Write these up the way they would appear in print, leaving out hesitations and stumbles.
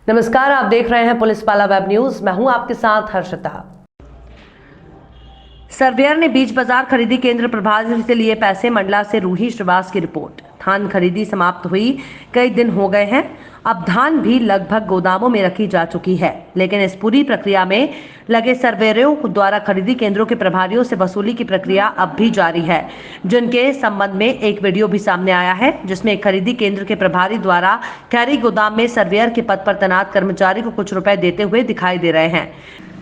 नमस्कार, आप देख रहे हैं पुलिस पाला वेब न्यूज। मैं हूं आपके साथ हर्षिता। सर्वेयर ने बीज बाजार खरीदी केंद्र प्रभारी से लिए पैसे, मंडला से रूही श्रीवास की रिपोर्ट। धान खरीदी समाप्त हुई कई दिन हो गए हैं। अब धान भी लगभग गोदामों में रखी जा चुकी है, लेकिन इस पूरी प्रक्रिया में लगे सर्वेयरों द्वारा खरीदी केंद्रों के प्रभारियों से वसूली की प्रक्रिया अब भी जारी है, जिनके संबंध में एक वीडियो भी सामने आया है, जिसमें खरीदी केंद्र के प्रभारी द्वारा खैरी गोदाम में सर्वेयर के पद पर तैनात कर्मचारी को कुछ रुपए देते हुए दिखाई दे रहे हैं।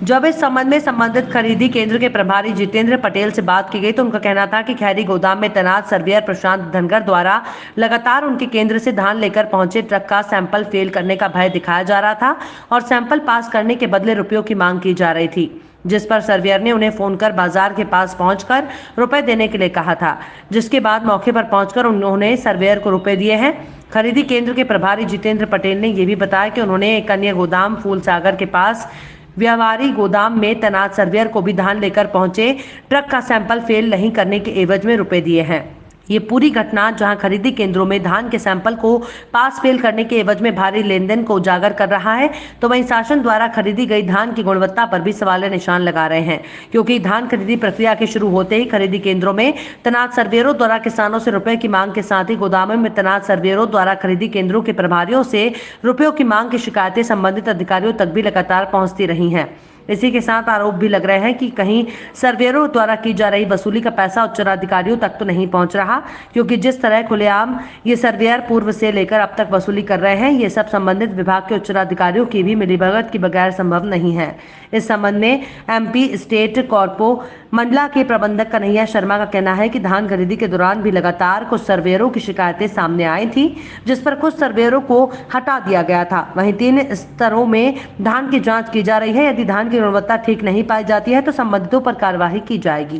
जब इस संबंध में संबंधित खरीदी केंद्र के प्रभारी जितेंद्र पटेल से बात की गई तो उनका कहना था कि खैरी गोदाम में तैनात सर्वेयर प्रशांत धनगर द्वारा लगातार उनके केंद्र से धान लेकर पहुंचे ट्रक का सैंपल फेल करने का भय दिखाया जा रहा था और सैंपल पास करने के बदले रुपयों की मांग की जा रही थी, जिस पर सर्वेयर ने उन्हें फोन कर बाजार के पास पहुंचकर रुपए देने के लिए कहा था, जिसके बाद मौके पर पहुंचकर उन्होंने सर्वेयर को रुपए दिए हैं। खरीदी केंद्र के प्रभारी जितेंद्र पटेल ने यह भी बताया कि उन्होंने एक अन्य गोदाम फूल सागर के पास व्यापारी गोदाम में तैनात सर्वेयर को भी धान लेकर पहुंचे ट्रक का सैंपल फेल नहीं करने के एवज में रुपए दिए हैं। ये पूरी घटना जहां खरीदी केंद्रों में धान के सैंपल को पास फेल करने के एवज में भारी लेन देन को उजागर कर रहा है, तो वहीं शासन द्वारा खरीदी गई धान की गुणवत्ता पर भी सवाल निशान लगा रहे हैं, क्योंकि धान खरीदी प्रक्रिया के शुरू होते ही खरीदी केंद्रों में तैनात सर्वेयरों द्वारा किसानों से रुपए की मांग के साथ ही गोदामों में तैनात सर्वेयरों द्वारा खरीदी केंद्रों के प्रभारियों से रुपयों की मांग की शिकायतें संबंधित अधिकारियों तक भी लगातार पहुंचती रही हैं। इसी के साथ आरोप भी लग रहे हैं कि कहीं सर्वेयरों द्वारा की जा रही वसूली का पैसा उच्चाधिकारियों तक तो नहीं पहुंच रहा, क्योंकि जिस तरह खुलेआम ये सर्वेयर पूर्व से लेकर अब तक वसूली कर रहे हैं, ये सब संबंधित विभाग के उच्चाधिकारियों की भी मिलीभगत के बगैर संभव नहीं है। इस संबंध में एमपी स्टेट कॉर्पो मंडला के प्रबंधक कन्हैया शर्मा का कहना है कि धान खरीदी के दौरान भी लगातार कुछ सर्वेयरों की शिकायतें सामने आई थी, जिस पर कुछ सर्वेयरों को हटा दिया गया था। वहीं 3 स्तरों में धान की जांच की जा रही है। यदि धान की गुणवत्ता ठीक नहीं पाई जाती है तो संबंधितों पर कार्रवाई की जाएगी।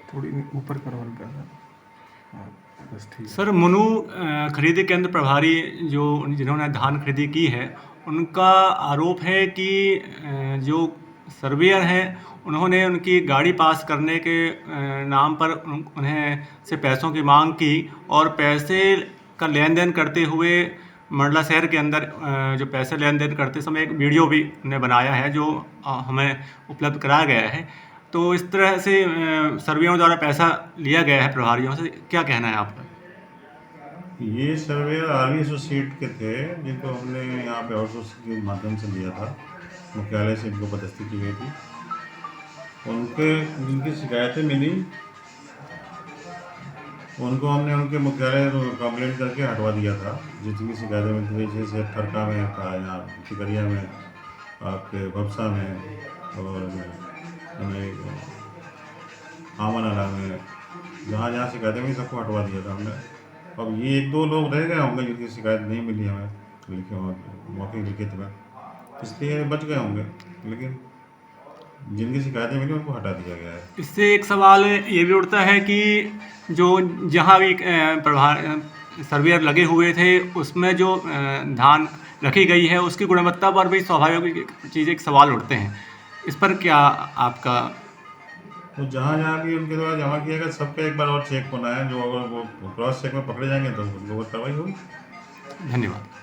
थोड़ी ऊपर करो हल्का सा। हाँ, बस ठीक है। सर, मनु खरीदी केंद्र प्रभारी जो जिन्होंने धान खरीदी की है, उनका आरोप है कि जो सर्वेयर हैं उन्होंने उनकी गाड़ी पास करने के नाम पर उन्हें से पैसों की मांग की और पैसे का लेन देन करते हुए मंडला शहर के अंदर जो पैसे लेन देन करते समय एक वीडियो भी उन्हें बनाया है, जो हमें उपलब्ध कराया गया है। तो इस तरह से सर्वेयरों द्वारा पैसा लिया गया है प्रभारियों से, क्या कहना है आपका? ये सर्वेयर आर्मी एसोसिएट के थे, जिनको हमने यहाँ पे आउटसोर्सिंग के माध्यम से लिया था। मुख्यालय से इनको पदस्थी की गई थी। उनके जिनकी शिकायतें मिली उनको हमने उनके मुख्यालय कंप्लेंट करके हटवा दिया था। जितनी शिकायतें मिलती थी, जैसे थरका में था, यहाँ टिकरिया में, आपके भपसा में और हमें आमनाला में, जहाँ जहाँ शिकायतें मिली सबको हटवा दिया था हमने। अब ये 1-2 लोग रह गए होंगे जिनकी शिकायत नहीं मिली हमें लिखे मौखिक लिखित में, इसलिए बच गए होंगे, लेकिन जिनकी शिकायतें मिली उनको हटा दिया गया है। इससे एक सवाल ये भी उठता है कि जो जहाँ भी सर्वेयर लगे हुए थे उसमें जो धान रखी गई है उसकी गुणवत्ता पर भी स्वाभाविक चीज़ एक सवाल उठते हैं। इस पर क्या आपका? तो जहाँ जहाँ भी उनके द्वारा जमा किया गया सबका एक बार और चेक होना है। जो अगर वो क्रॉस चेक में पकड़े जाएंगे तो उन लोगों पर कार्रवाई होगी। धन्यवाद।